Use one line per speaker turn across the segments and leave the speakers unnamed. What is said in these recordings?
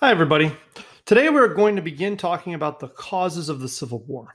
Hi, everybody. Today we're going to begin talking about the causes of the Civil War.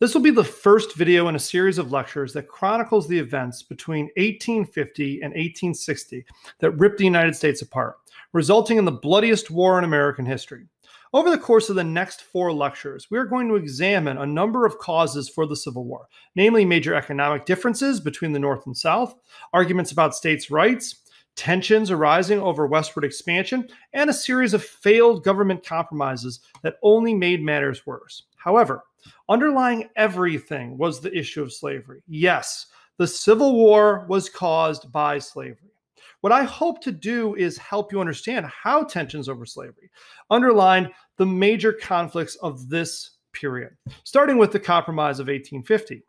This will be the first video in a series of lectures that chronicles the events between 1850 and 1860 that ripped the United States apart, resulting in the bloodiest war in American history. Over the course of the next 4 lectures, we are going to examine a number of causes for the Civil War, namely major economic differences between the North and South, arguments about states' rights, tensions arising over westward expansion, and a series of failed government compromises that only made matters worse. However, underlying everything was the issue of slavery. Yes, the Civil War was caused by slavery. What I hope to do is help you understand how tensions over slavery underlined the major conflicts of this period, starting with the Compromise of 1850.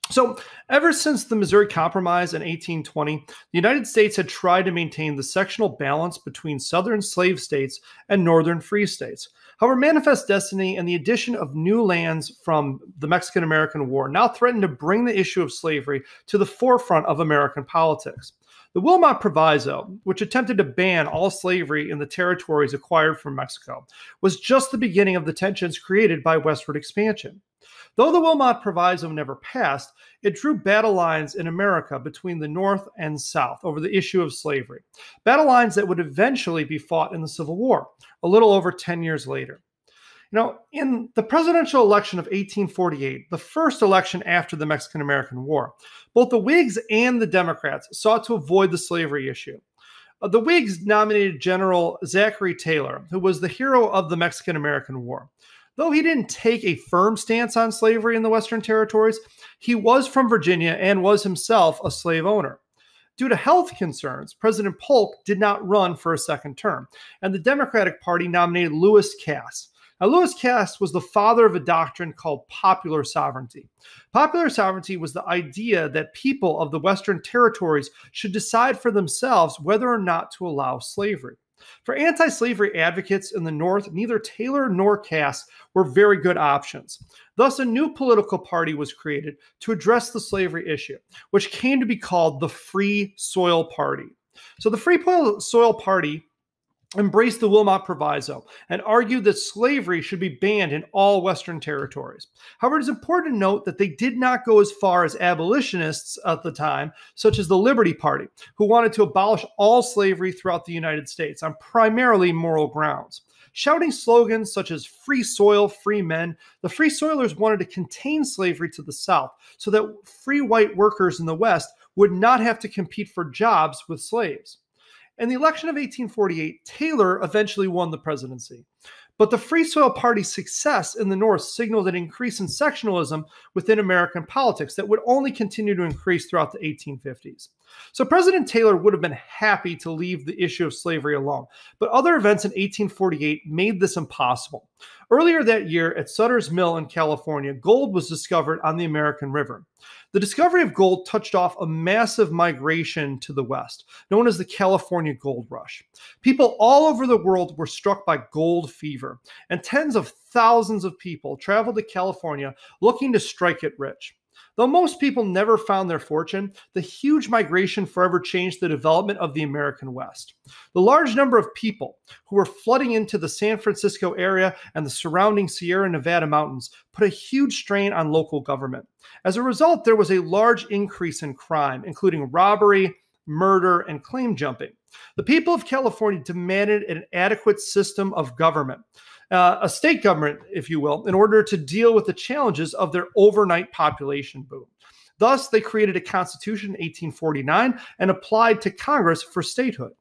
So, ever since the Missouri Compromise in 1820, the United States had tried to maintain the sectional balance between Southern slave states and Northern free states. However, Manifest Destiny and the addition of new lands from the Mexican-American War now threatened to bring the issue of slavery to the forefront of American politics. The Wilmot Proviso, which attempted to ban all slavery in the territories acquired from Mexico, was just the beginning of the tensions created by westward expansion. Though the Wilmot Proviso never passed, it drew battle lines in America between the North and South over the issue of slavery, battle lines that would eventually be fought in the Civil War, a little over 10 years later. In the presidential election of 1848, the first election after the Mexican-American War, both the Whigs and the Democrats sought to avoid the slavery issue. The Whigs nominated General Zachary Taylor, who was the hero of the Mexican-American War. Though he didn't take a firm stance on slavery in the Western territories, he was from Virginia and was himself a slave owner. Due to health concerns, President Polk did not run for a second term, and the Democratic Party nominated Lewis Cass. Now, Lewis Cass was the father of a doctrine called popular sovereignty. Popular sovereignty was the idea that people of the Western territories should decide for themselves whether or not to allow slavery. For anti-slavery advocates in the North, neither Taylor nor Cass were very good options. Thus, a new political party was created to address the slavery issue, which came to be called the Free Soil Party. So the Free Soil Party embraced the Wilmot Proviso and argued that slavery should be banned in all Western territories. However, it is important to note that they did not go as far as abolitionists at the time, such as the Liberty Party, who wanted to abolish all slavery throughout the United States on primarily moral grounds. Shouting slogans such as free soil, free men, the Free Soilers wanted to contain slavery to the South so that free white workers in the West would not have to compete for jobs with slaves. In the election of 1848, Taylor eventually won the presidency. But the Free Soil Party's success in the North signaled an increase in sectionalism within American politics that would only continue to increase throughout the 1850s. So President Taylor would have been happy to leave the issue of slavery alone, but other events in 1848 made this impossible. Earlier that year at Sutter's Mill in California, gold was discovered on the American River. The discovery of gold touched off a massive migration to the West, known as the California Gold Rush. People all over the world were struck by gold fever, and tens of thousands of people traveled to California looking to strike it rich. Though most people never found their fortune, the huge migration forever changed the development of the American West. The large number of people who were flooding into the San Francisco area and the surrounding Sierra Nevada mountains put a huge strain on local government. As a result, there was a large increase in crime, including robbery, murder, and claim jumping. The people of California demanded an adequate system of government. A state government, if you will, in order to deal with the challenges of their overnight population boom. Thus, they created a constitution in 1849 and applied to Congress for statehood.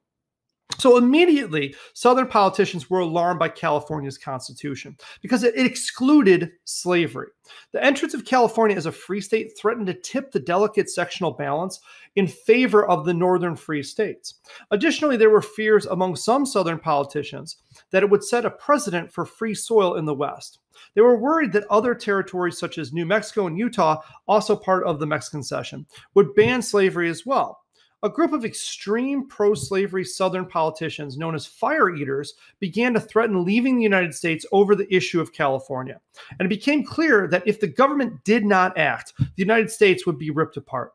So immediately, Southern politicians were alarmed by California's constitution because it excluded slavery. The entrance of California as a free state threatened to tip the delicate sectional balance in favor of the northern free states. Additionally, there were fears among some Southern politicians that it would set a precedent for free soil in the West. They were worried that other territories such as New Mexico and Utah, also part of the Mexican Cession, would ban slavery as well. A group of extreme pro-slavery Southern politicians known as fire eaters began to threaten leaving the United States over the issue of California. And it became clear that if the government did not act, the United States would be ripped apart.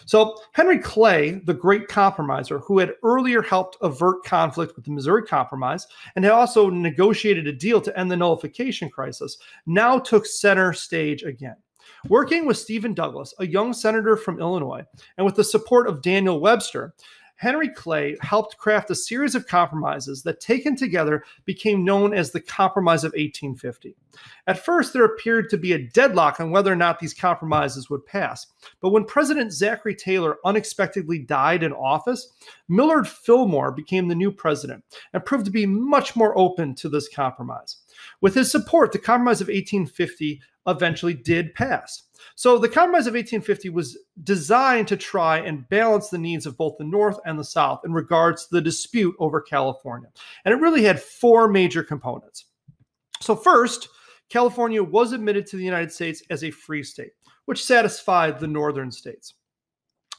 So Henry Clay, the great compromiser, who had earlier helped avert conflict with the Missouri Compromise and had also negotiated a deal to end the nullification crisis, now took center stage again. Working with Stephen Douglas, a young senator from Illinois, and with the support of Daniel Webster, Henry Clay helped craft a series of compromises that, taken together, became known as the Compromise of 1850. At first, there appeared to be a deadlock on whether or not these compromises would pass. But when President Zachary Taylor unexpectedly died in office, Millard Fillmore became the new president and proved to be much more open to this compromise. With his support, the Compromise of 1850 eventually did pass. So the Compromise of 1850 was designed to try and balance the needs of both the North and the South in regards to the dispute over California. And it really had four major components. So first, California was admitted to the United States as a free state, which satisfied the northern states.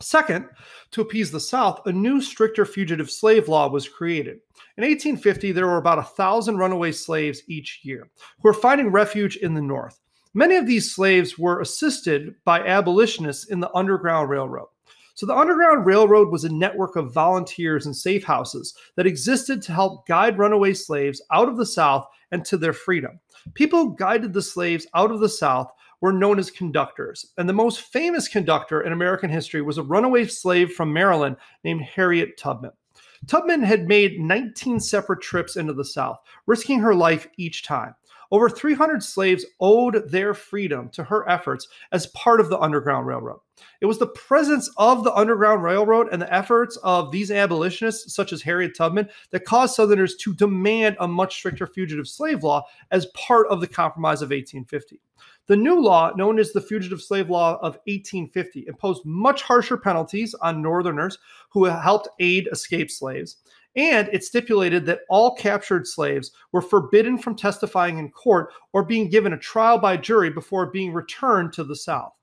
Second, to appease the South, a new stricter fugitive slave law was created. In 1850, there were about 1,000 runaway slaves each year who were finding refuge in the North. Many of these slaves were assisted by abolitionists in the Underground Railroad. So the Underground Railroad was a network of volunteers and safe houses that existed to help guide runaway slaves out of the South and to their freedom. People who guided the slaves out of the South were known as conductors, and the most famous conductor in American history was a runaway slave from Maryland named Harriet Tubman. Tubman had made 19 separate trips into the South, risking her life each time. Over 300 slaves owed their freedom to her efforts as part of the Underground Railroad. It was the presence of the Underground Railroad and the efforts of these abolitionists, such as Harriet Tubman, that caused Southerners to demand a much stricter fugitive slave law as part of the Compromise of 1850. The new law, known as the Fugitive Slave Law of 1850, imposed much harsher penalties on Northerners who helped aid escaped slaves. And it stipulated that all captured slaves were forbidden from testifying in court or being given a trial by jury before being returned to the South.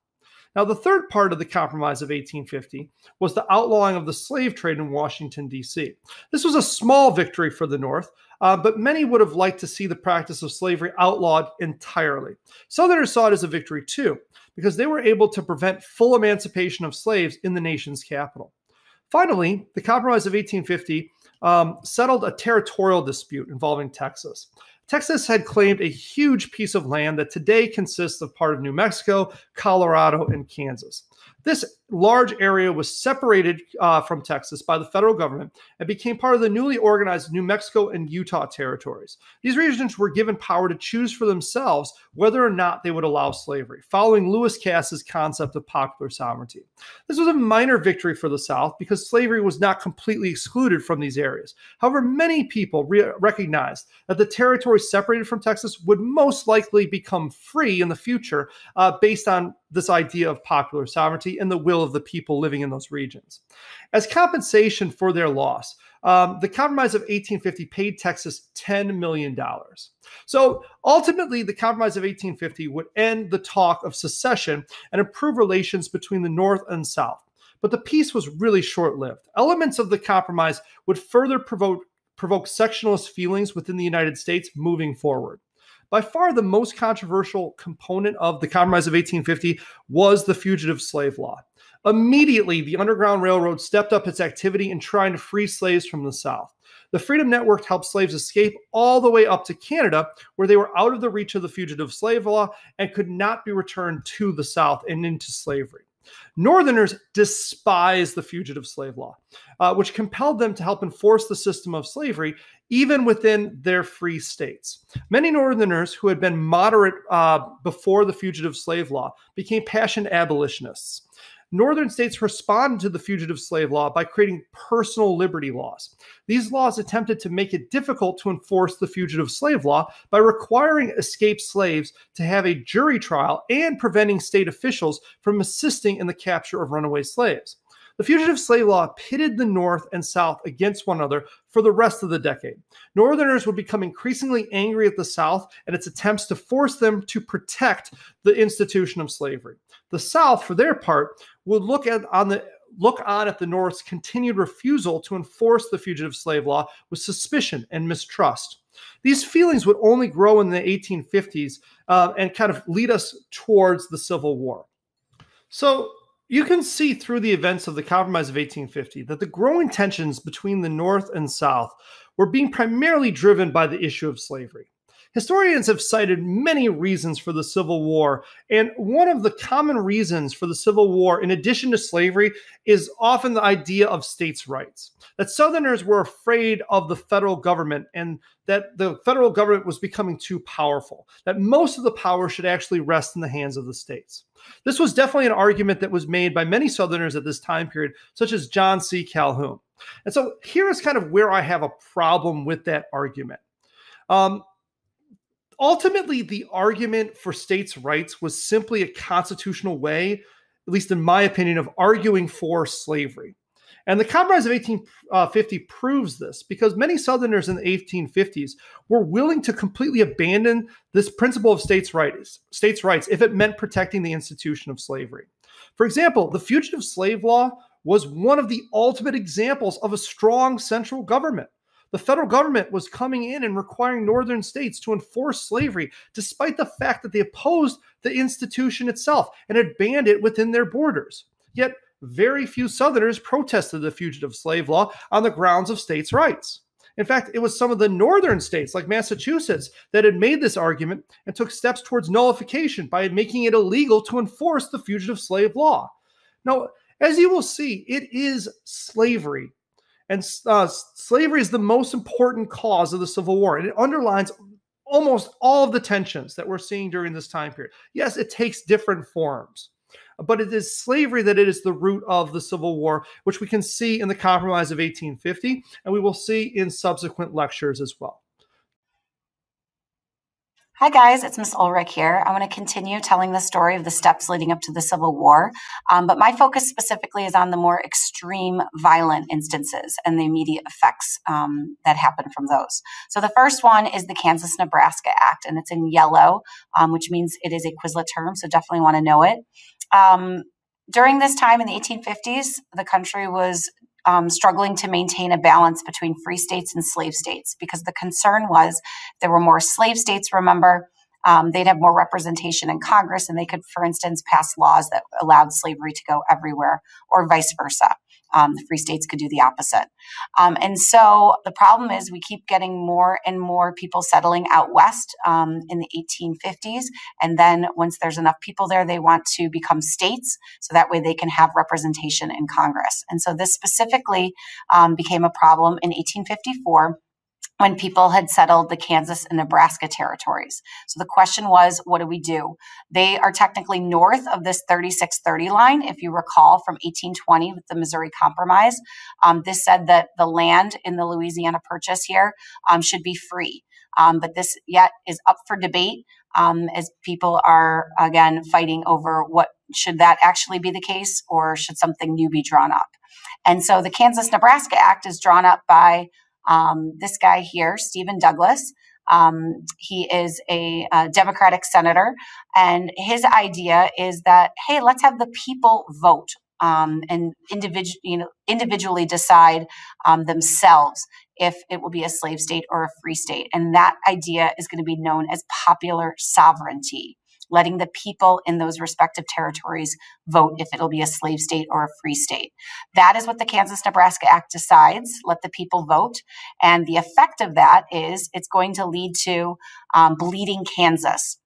Now, the third part of the Compromise of 1850 was the outlawing of the slave trade in Washington, D.C. This was a small victory for the North, but many would have liked to see the practice of slavery outlawed entirely. Southerners saw it as a victory, too, because they were able to prevent full emancipation of slaves in the nation's capital. Finally, the Compromise of 1850 settled a territorial dispute involving Texas. Texas had claimed a huge piece of land that today consists of part of New Mexico, Colorado, and Kansas. This large area was separated from Texas by the federal government and became part of the newly organized New Mexico and Utah territories. These regions were given power to choose for themselves whether or not they would allow slavery, following Lewis Cass's concept of popular sovereignty. This was a minor victory for the South because slavery was not completely excluded from these areas. However, many people recognized that the territory separated from Texas would most likely become free in the future based on this idea of popular sovereignty and the will of the people living in those regions. As compensation for their loss, the Compromise of 1850 paid Texas $10 million. So ultimately, the Compromise of 1850 would end the talk of secession and improve relations between the North and South. But the peace was really short-lived. Elements of the compromise would further provoke sectionalist feelings within the United States moving forward. By far, the most controversial component of the Compromise of 1850 was the fugitive slave law. Immediately, the Underground Railroad stepped up its activity in trying to free slaves from the South. The Freedom Network helped slaves escape all the way up to Canada, where they were out of the reach of the fugitive slave law and could not be returned to the South and into slavery. Northerners despised the fugitive slave law, which compelled them to help enforce the system of slavery even within their free states. Many Northerners who had been moderate before the fugitive slave law became passionate abolitionists. Northern states responded to the fugitive slave law by creating personal liberty laws. These laws attempted to make it difficult to enforce the fugitive slave law by requiring escaped slaves to have a jury trial and preventing state officials from assisting in the capture of runaway slaves. The fugitive slave law pitted the North and South against one another for the rest of the decade. Northerners would become increasingly angry at the South and its attempts to force them to protect the institution of slavery. The South, for their part, would look on at the North's continued refusal to enforce the fugitive slave law with suspicion and mistrust. These feelings would only grow in the 1850s and kind of lead us towards the Civil War. So, You can see through the events of the Compromise of 1850 that the growing tensions between the North and South were being primarily driven by the issue of slavery. Historians have cited many reasons for the Civil War, and one of the common reasons for the Civil War, in addition to slavery, is often the idea of states' rights. That Southerners were afraid of the federal government and that the federal government was becoming too powerful, that most of the power should actually rest in the hands of the states. This was definitely an argument that was made by many Southerners at this time period, such as John C. Calhoun. And so here is kind of where I have a problem with that argument. Ultimately, the argument for states' rights was simply a constitutional way, at least in my opinion, of arguing for slavery. And the Compromise of 1850 proves this because many Southerners in the 1850s were willing to completely abandon this principle of states' rights if it meant protecting the institution of slavery. For example, the fugitive slave law was one of the ultimate examples of a strong central government. The federal government was coming in and requiring northern states to enforce slavery, despite the fact that they opposed the institution itself and had banned it within their borders. Yet, very few Southerners protested the fugitive slave law on the grounds of states' rights. In fact, it was some of the northern states, like Massachusetts, that had made this argument and took steps towards nullification by making it illegal to enforce the fugitive slave law. Now, as you will see, it is slavery. And slavery is the most important cause of the Civil War, and it underlines almost all of the tensions that we're seeing during this time period. Yes, it takes different forms, but it is slavery that it is the root of the Civil War, which we can see in the Compromise of 1850, and we will see in subsequent lectures as well.
Hi guys, it's Ms. Ulrich here. I want to continue telling the story of the steps leading up to the Civil War, but my focus specifically is on the more extreme violent instances and the immediate effects that happen from those. So the first one is the Kansas-Nebraska Act, and it's in yellow, which means it is a Quizlet term, so definitely want to know it. During this time in the 1850s, the country was struggling to maintain a balance between free states and slave states because the concern was there were more slave states, remember, they'd have more representation in Congress and they could, for instance, pass laws that allowed slavery to go everywhere or vice versa. The free states could do the opposite. And so the problem is we keep getting more and more people settling out west in the 1850s. And then once there's enough people there, they want to become states so that way they can have representation in Congress. And so this specifically became a problem in 1854 when people had settled the Kansas and Nebraska territories. So the question was, what do we do? They are technically north of this 3630 line, if you recall, from 1820 with the Missouri Compromise. This said that the land in the Louisiana Purchase here should be free. But this yet is up for debate as people are, again, fighting over what should that actually be the case or should something new be drawn up. And so the Kansas-Nebraska Act is drawn up by this guy here, Stephen Douglas. He is a Democratic senator, and his idea is that, hey, let's have the people vote and individually decide themselves if it will be a slave state or a free state. And that idea is going to be known as popular sovereignty, letting the people in those respective territories vote if it'll be a slave state or a free state. That is what the Kansas-Nebraska Act decides, let the people vote. And the effect of that is it's going to lead to Bleeding Kansas,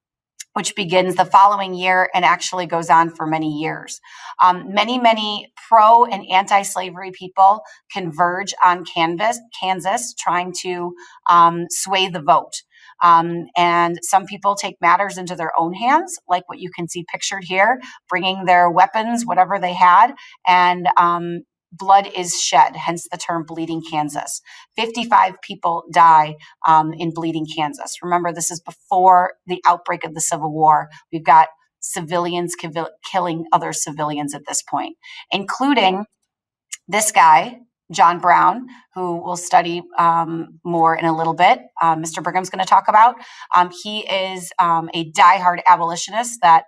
which begins the following year and actually goes on for many years. Many pro and anti-slavery people converge on Kansas, trying to sway the vote. And some people take matters into their own hands, like what you can see pictured here, bringing their weapons, whatever they had, and blood is shed, hence the term Bleeding Kansas. 55 people die in Bleeding Kansas. Remember, this is before the outbreak of the Civil War. We've got civilians killing other civilians at this point, including this guy, John Brown, who we'll study more in a little bit. Mr. Brigham's going to talk about. He is a diehard abolitionist that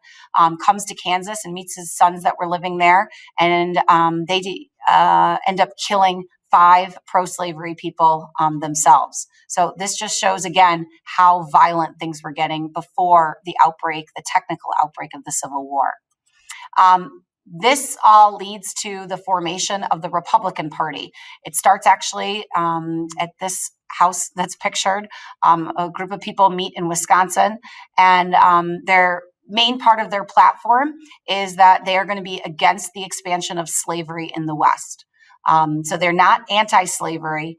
comes to Kansas and meets his sons that were living there, and they end up killing 5 pro-slavery people themselves. So this just shows, again, how violent things were getting before the outbreak, the technical outbreak of the Civil War. This all leads to the formation of the Republican Party. It starts actually at this house that's pictured. A group of people meet in Wisconsin, and their main part of their platform is that they are going to be against the expansion of slavery in the West. So they're not anti-slavery.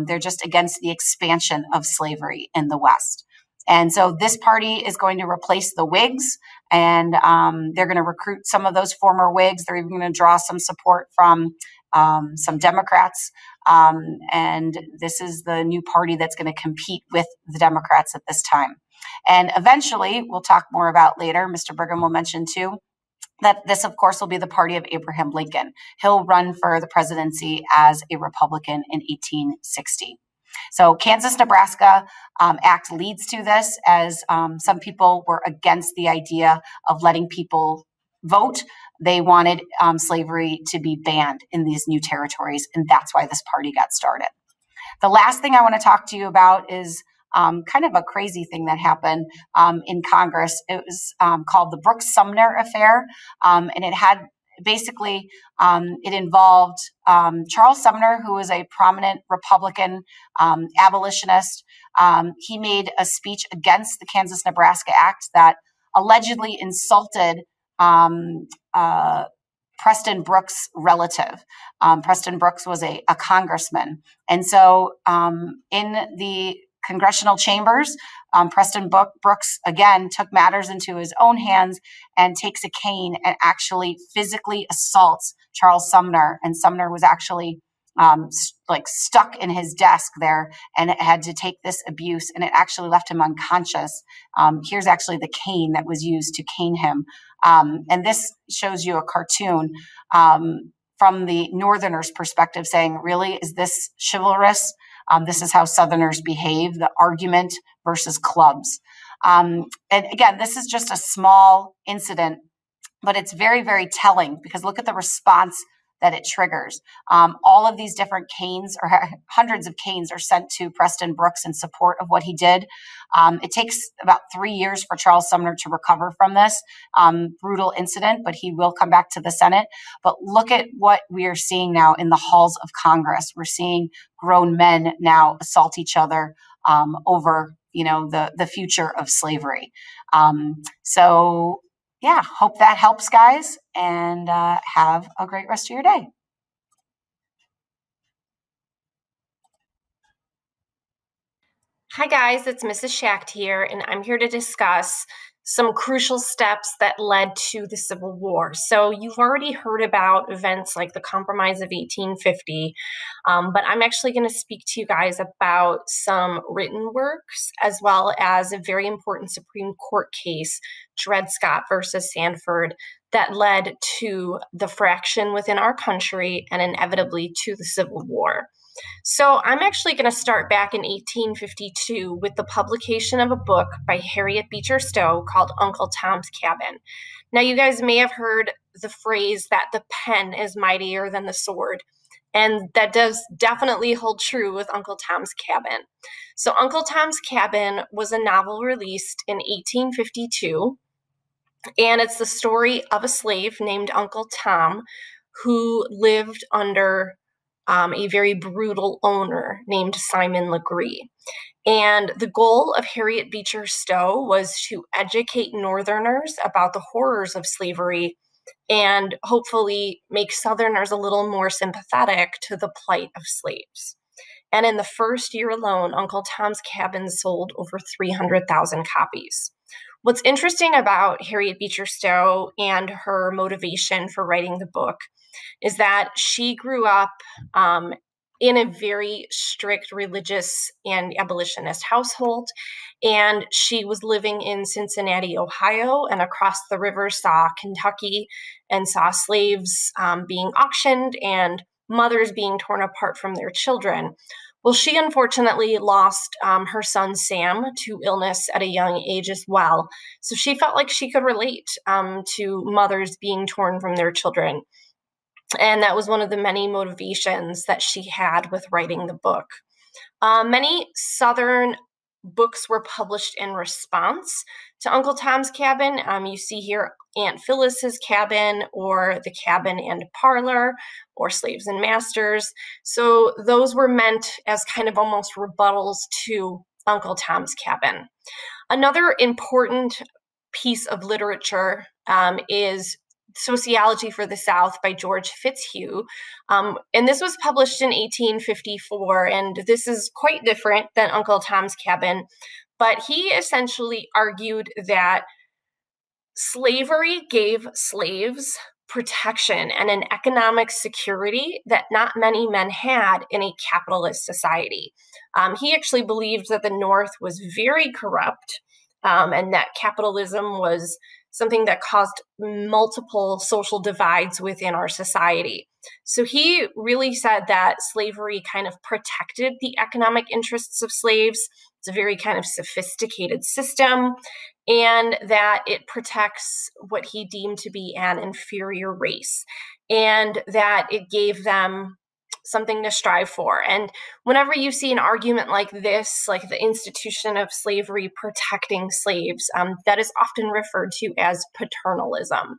They're just against the expansion of slavery in the West. And so this party is going to replace the Whigs, and they're going to recruit some of those former Whigs. They're even going to draw some support from some Democrats. And this is the new party that's going to compete with the Democrats at this time. And eventually, we'll talk more about later, Mr. Brigham will mention too, that this, of course, will be the party of Abraham Lincoln. He'll run for the presidency as a Republican in 1860. So Kansas-Nebraska Act leads to this, as some people were against the idea of letting people vote. They wanted slavery to be banned in these new territories, and that's why this party got started. The last thing I want to talk to you about is kind of a crazy thing that happened in Congress. It was called the Brooks-Sumner Affair, and it had basically, it involved Charles Sumner, who was a prominent Republican abolitionist. He made a speech against the Kansas-Nebraska Act that allegedly insulted Preston Brooks' relative. Preston Brooks was a congressman. And so in the congressional chambers, Preston Brooks, again, took matters into his own hands and takes a cane and actually physically assaults Charles Sumner. And Sumner was actually stuck in his desk there and had to take this abuse, and it actually left him unconscious. Here's actually the cane that was used to cane him. And this shows you a cartoon from the Northerners' perspective saying, really, is this chivalrous? This is how Southerners behave, the argument versus clubs. And again, this is just a small incident, but it's very, very telling, because look at the response that it triggers. All of these different canes, or hundreds of canes, are sent to Preston Brooks in support of what he did. It takes about 3 years for Charles Sumner to recover from this brutal incident, but he will come back to the Senate. But look at what we are seeing now in the halls of Congress. We're seeing grown men now assault each other over, the future of slavery. So yeah, hope that helps, guys, and have a great rest of your day.
Hi guys, it's Mrs. Schacht here, and I'm here to discuss some crucial steps that led to the Civil War. So you've already heard about events like the Compromise of 1850, but I'm actually going to speak to you guys about some written works, as well as a very important Supreme Court case, Dred Scott versus Sanford, that led to the fraction within our country and inevitably to the Civil War. So I'm actually going to start back in 1852 with the publication of a book by Harriet Beecher Stowe called Uncle Tom's Cabin. Now, you guys may have heard the phrase that the pen is mightier than the sword, and that does definitely hold true with Uncle Tom's Cabin. So Uncle Tom's Cabin was a novel released in 1852, and it's the story of a slave named Uncle Tom who lived under a very brutal owner named Simon Legree. And the goal of Harriet Beecher Stowe was to educate Northerners about the horrors of slavery and hopefully make Southerners a little more sympathetic to the plight of slaves. And in the first year alone, Uncle Tom's Cabin sold over 300,000 copies. What's interesting about Harriet Beecher Stowe and her motivation for writing the book is that she grew up in a very strict religious and abolitionist household, and she was living in Cincinnati, Ohio, and across the river saw Kentucky and saw slaves being auctioned and mothers being torn apart from their children. Well, she unfortunately lost her son Sam to illness at a young age as well. So she felt like she could relate to mothers being torn from their children. And that was one of the many motivations that she had with writing the book. Many Southern books were published in response to Uncle Tom's Cabin. You see here Aunt Phyllis's cabin, or the cabin and parlor, or slaves and masters. So those were meant as kind of almost rebuttals to Uncle Tom's Cabin. Another important piece of literature is Sociology for the South by George Fitzhugh. And this was published in 1854, and this is quite different than Uncle Tom's Cabin. But he essentially argued that slavery gave slaves protection and an economic security that not many men had in a capitalist society. He actually believed that the North was very corrupt, and that capitalism was something that caused multiple social divides within our society. So he really said that slavery kind of protected the economic interests of slaves. It's a very kind of sophisticated system, and that it protects what he deemed to be an inferior race, and that it gave them something to strive for. And whenever you see an argument like this, like the institution of slavery protecting slaves, that is often referred to as paternalism,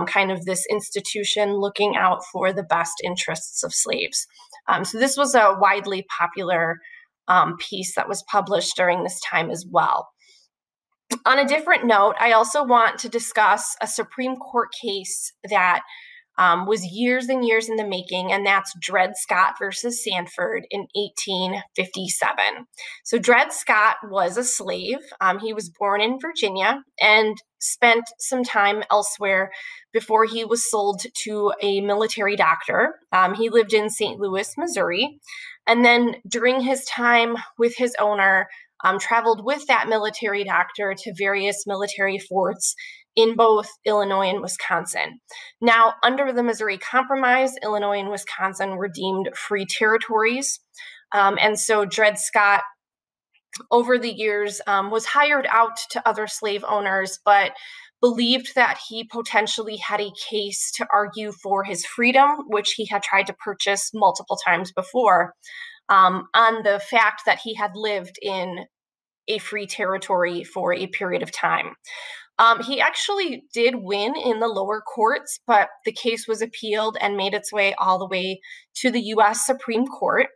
kind of this institution looking out for the best interests of slaves. So this was a widely popular piece that was published during this time as well. On a different note, I also want to discuss a Supreme Court case that was years and years in the making, and that's Dred Scott versus Sanford in 1857. So Dred Scott was a slave. He was born in Virginia and spent some time elsewhere before he was sold to a military doctor. He lived in St. Louis, Missouri, and then during his time with his owner, traveled with that military doctor to various military forts in both Illinois and Wisconsin. Now, under the Missouri Compromise, Illinois and Wisconsin were deemed free territories. And so Dred Scott, over the years, was hired out to other slave owners, but believed that he potentially had a case to argue for his freedom, which he had tried to purchase multiple times before, on the fact that he had lived in a free territory for a period of time. He actually did win in the lower courts, but the case was appealed and made its way all the way to the U.S. Supreme Court.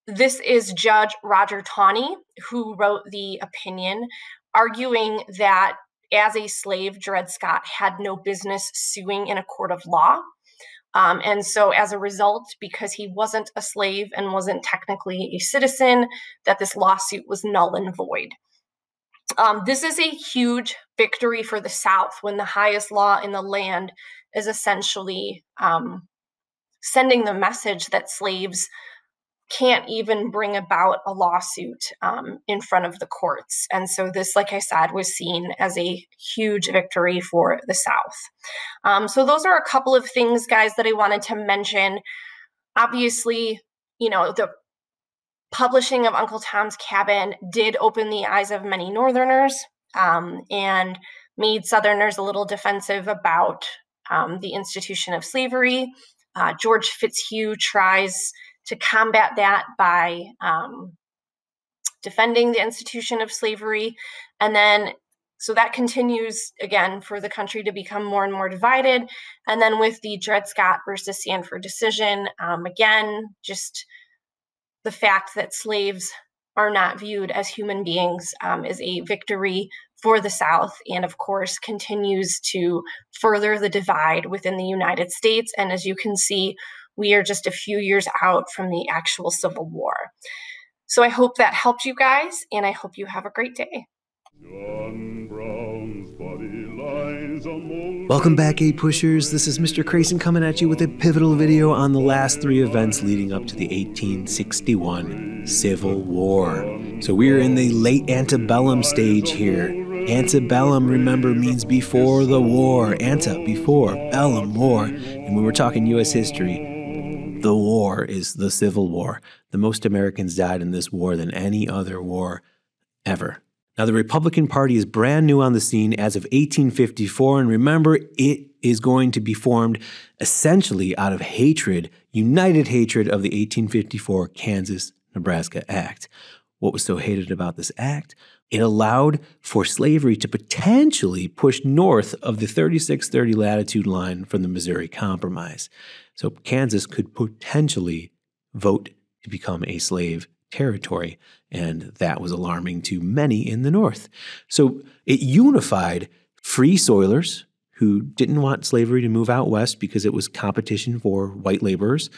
This is Judge Roger Taney who wrote the opinion, arguing that as a slave, Dred Scott had no business suing in a court of law. And so as a result, because he wasn't a slave and wasn't technically a citizen, that this lawsuit was null and void. This is a huge victory for the South when the highest law in the land is essentially sending the message that slaves can't even bring about a lawsuit in front of the courts. And so this, like I said, was seen as a huge victory for the South. So those are a couple of things, guys, that I wanted to mention. Obviously, you know, the publishing of Uncle Tom's Cabin did open the eyes of many Northerners and made Southerners a little defensive about the institution of slavery. George Fitzhugh tries to combat that by defending the institution of slavery. And then, so that continues, again, for the country to become more and more divided. And then with the Dred Scott versus Sanford decision, again, just the fact that slaves are not viewed as human beings is a victory for the South, and of course continues to further the divide within the United States. And as you can see, we are just a few years out from the actual Civil War. So I hope that helped you guys, and I hope you have a great day.
Welcome back, APUSHers. This is Mr. Crayson coming at you with a pivotal video on the last three events leading up to the 1861 Civil War. So we're in the late antebellum stage here. Antebellum, remember, means before the war. Ante, before, bellum, war. And when we're talking U.S. history, the war is the Civil War. The most Americans died in this war than any other war ever. Now, the Republican Party is brand new on the scene as of 1854, and remember, it is going to be formed essentially out of hatred, united hatred of the 1854 Kansas-Nebraska Act. What was so hated about this act? It allowed for slavery to potentially push north of the 3630 latitude line from the Missouri Compromise. So Kansas could potentially vote to become a slave territory, and that was alarming to many in the North. So it unified free soilers who didn't want slavery to move out west because it was competition for white laborers,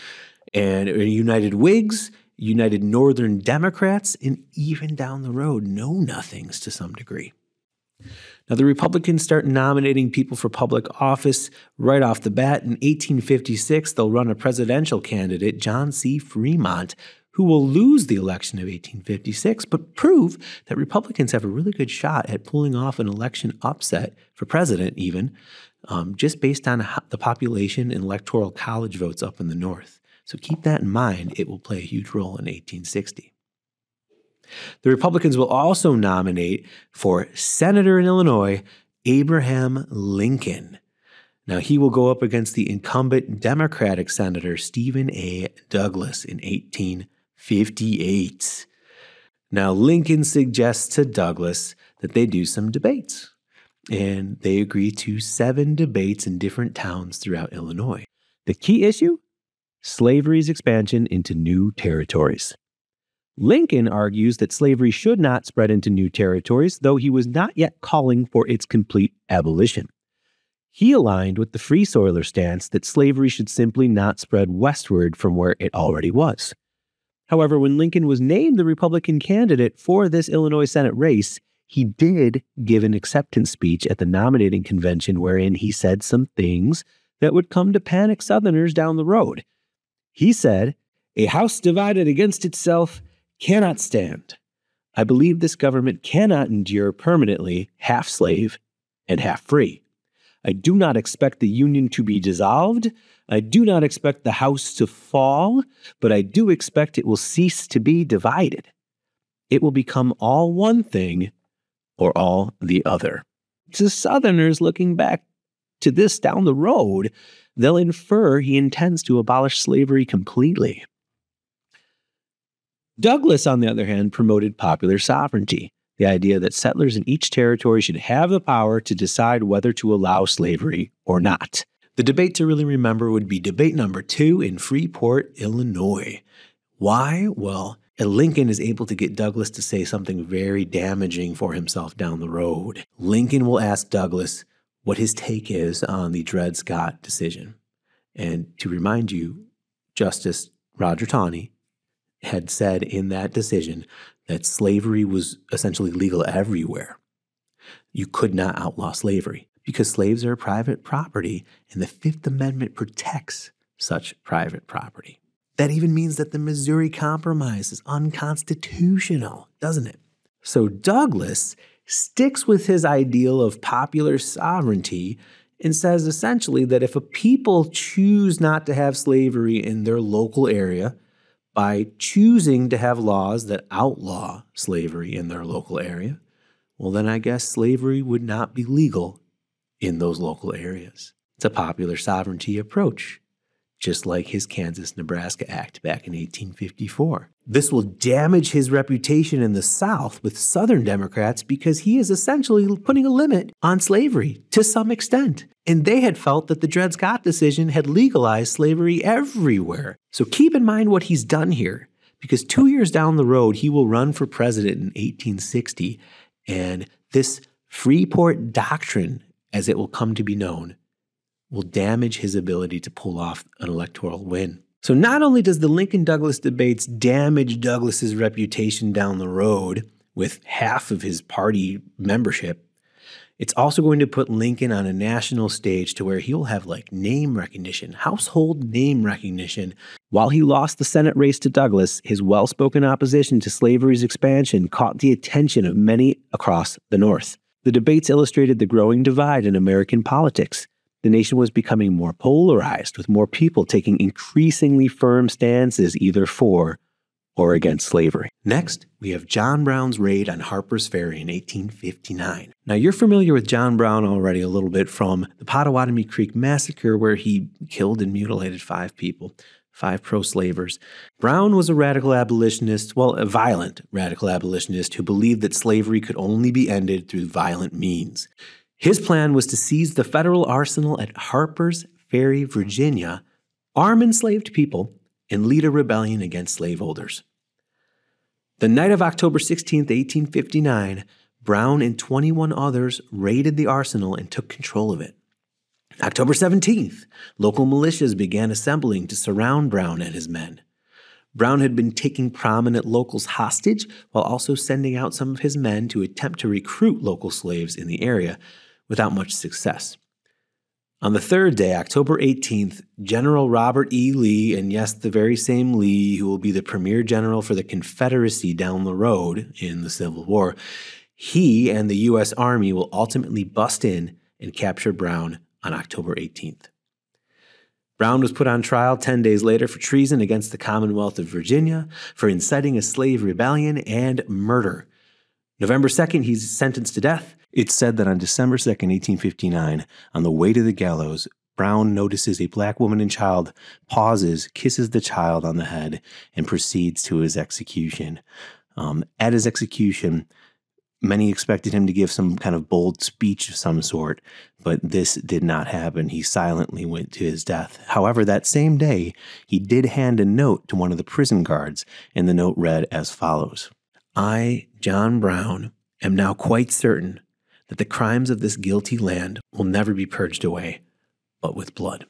and it united Whigs, united Northern Democrats, and even down the road, know-nothings to some degree. Now, the Republicans start nominating people for public office right off the bat. In 1856, they'll run a presidential candidate, John C. Fremont, who will lose the election of 1856, but prove that Republicans have a really good shot at pulling off an election upset for president even, just based on the population and electoral college votes up in the North. So keep that in mind. It will play a huge role in 1860. The Republicans will also nominate for senator in Illinois, Abraham Lincoln. Now, he will go up against the incumbent Democratic Senator Stephen A. Douglas in 1858. Now, Lincoln suggests to Douglas that they do some debates, and they agree to 7 debates in different towns throughout Illinois. The key issue? Slavery's expansion into new territories. Lincoln argues that slavery should not spread into new territories, though he was not yet calling for its complete abolition. He aligned with the Free Soiler stance that slavery should simply not spread westward from where it already was. However, when Lincoln was named the Republican candidate for this Illinois Senate race, he did give an acceptance speech at the nominating convention wherein he said some things that would come to panic Southerners down the road. He said, "A house divided against itself cannot stand. I believe this government cannot endure permanently half slave and half free. I do not expect the Union to be dissolved. I do not expect the house to fall, but I do expect it will cease to be divided. It will become all one thing or all the other." To Southerners looking back to this down the road, they'll infer he intends to abolish slavery completely. Douglas, on the other hand, promoted popular sovereignty, the idea that settlers in each territory should have the power to decide whether to allow slavery or not. The debate to really remember would be debate number 2 in Freeport, Illinois. Why? Well, Lincoln is able to get Douglas to say something very damaging for himself down the road. Lincoln will ask Douglas what his take is on the Dred Scott decision. And to remind you, Justice Roger Taney had said in that decision that slavery was essentially legal everywhere. You could not outlaw slavery because slaves are private property, and the Fifth Amendment protects such private property. That even means that the Missouri Compromise is unconstitutional, doesn't it? So Douglas sticks with his ideal of popular sovereignty and says essentially that if a people choose not to have slavery in their local area by choosing to have laws that outlaw slavery in their local area, well, then I guess slavery would not be legal in those local areas. It's a popular sovereignty approach, just like his Kansas-Nebraska Act back in 1854. This will damage his reputation in the South with Southern Democrats because he is essentially putting a limit on slavery to some extent. And they had felt that the Dred Scott decision had legalized slavery everywhere. So keep in mind what he's done here, because 2 years down the road, he will run for president in 1860. And this Freeport Doctrine, as it will come to be known, will damage his ability to pull off an electoral win. So not only does the Lincoln-Douglas debates damage Douglas's reputation down the road with half of his party membership, it's also going to put Lincoln on a national stage to where he will have like name recognition, household name recognition. While he lost the Senate race to Douglas, his well-spoken opposition to slavery's expansion caught the attention of many across the North. The debates illustrated the growing divide in American politics. The nation was becoming more polarized, with more people taking increasingly firm stances either for or against slavery. Next, we have John Brown's raid on Harper's Ferry in 1859. Now, you're familiar with John Brown already a little bit from the Pottawatomie Creek Massacre, where he killed and mutilated 5 people. 5 pro-slavers. Brown was a radical abolitionist, well, a violent radical abolitionist who believed that slavery could only be ended through violent means. His plan was to seize the federal arsenal at Harper's Ferry, Virginia, arm enslaved people, and lead a rebellion against slaveholders. The night of October 16, 1859, Brown and 21 others raided the arsenal and took control of it. October 17th, local militias began assembling to surround Brown and his men. Brown had been taking prominent locals hostage while also sending out some of his men to attempt to recruit local slaves in the area without much success. On the third day, October 18th, General Robert E. Lee, and yes, the very same Lee who will be the premier general for the Confederacy down the road in the Civil War, he and the U.S. Army will ultimately bust in and capture Brown on October 18th. Brown was put on trial 10 days later for treason against the Commonwealth of Virginia, for inciting a slave rebellion, and murder. November 2nd, he's sentenced to death. It's said that on December 2nd, 1859, on the way to the gallows, Brown notices a black woman and child, pauses, kisses the child on the head, and proceeds to his execution. At his execution, many expected him to give some kind of bold speech of some sort, but this did not happen. He silently went to his death. However, that same day, he did hand a note to one of the prison guards, and the note read as follows: I, John Brown, am now quite certain that the crimes of this guilty land will never be purged away, but with blood.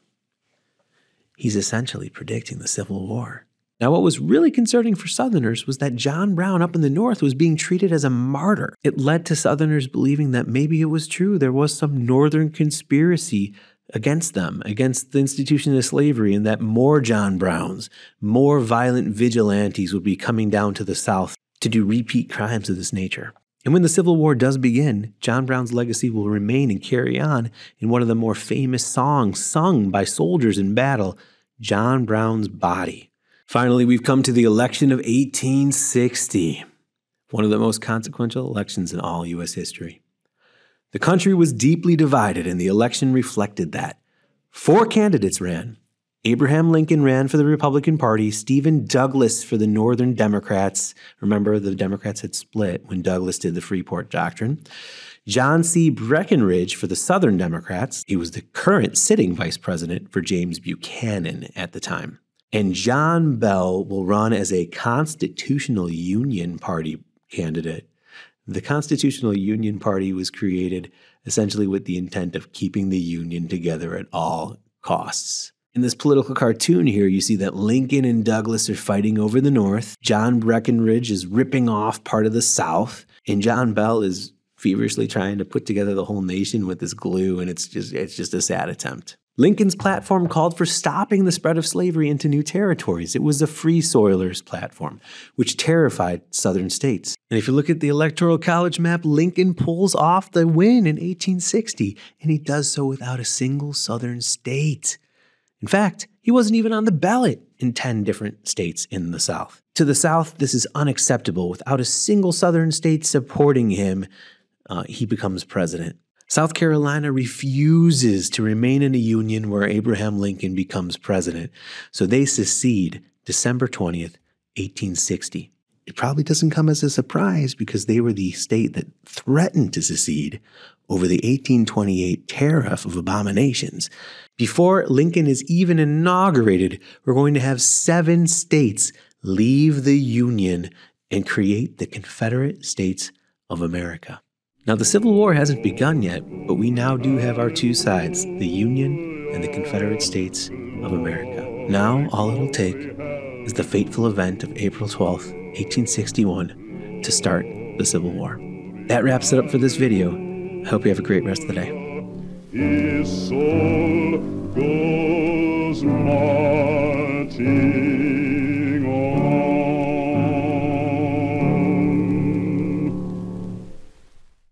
He's essentially predicting the Civil War. Now, what was really concerning for Southerners was that John Brown up in the North was being treated as a martyr. It led to Southerners believing that maybe it was true. There was some Northern conspiracy against them, against the institution of slavery, and that more John Browns, more violent vigilantes would be coming down to the South to do repeat crimes of this nature. And when the Civil War does begin, John Brown's legacy will remain and carry on in one of the more famous songs sung by soldiers in battle, John Brown's Body. Finally, we've come to the election of 1860, one of the most consequential elections in all U.S. history. The country was deeply divided, and the election reflected that. 4 candidates ran. Abraham Lincoln ran for the Republican Party, Stephen Douglas for the Northern Democrats. Remember, the Democrats had split when Douglas did the Freeport Doctrine. John C. Breckinridge for the Southern Democrats. He was the current sitting vice president for James Buchanan at the time. And John Bell will run as a Constitutional Union Party candidate. The Constitutional Union Party was created essentially with the intent of keeping the Union together at all costs. In this political cartoon here, you see that Lincoln and Douglas are fighting over the North. John Breckinridge is ripping off part of the South. And John Bell is feverishly trying to put together the whole nation with this glue, and it's just a sad attempt. Lincoln's platform called for stopping the spread of slavery into new territories. It was a Free Soilers platform, which terrified Southern states. And if you look at the Electoral College map, Lincoln pulls off the win in 1860, and he does so without a single Southern state. In fact, he wasn't even on the ballot in 10 different states in the South. To the South, this is unacceptable. Without a single Southern state supporting him, he becomes president. South Carolina refuses to remain in a union where Abraham Lincoln becomes president, so they secede December 20th, 1860. It probably doesn't come as a surprise because they were the state that threatened to secede over the 1828 Tariff of Abominations. Before Lincoln is even inaugurated, we're going to have 7 states leave the Union and create the Confederate States of America. Now, the Civil War hasn't begun yet, but we now do have our 2 sides, the Union and the Confederate States of America. Now, all it'll take is the fateful event of April 12th, 1861 to start the Civil War. That wraps it up for this video. I hope you have a great rest of the day.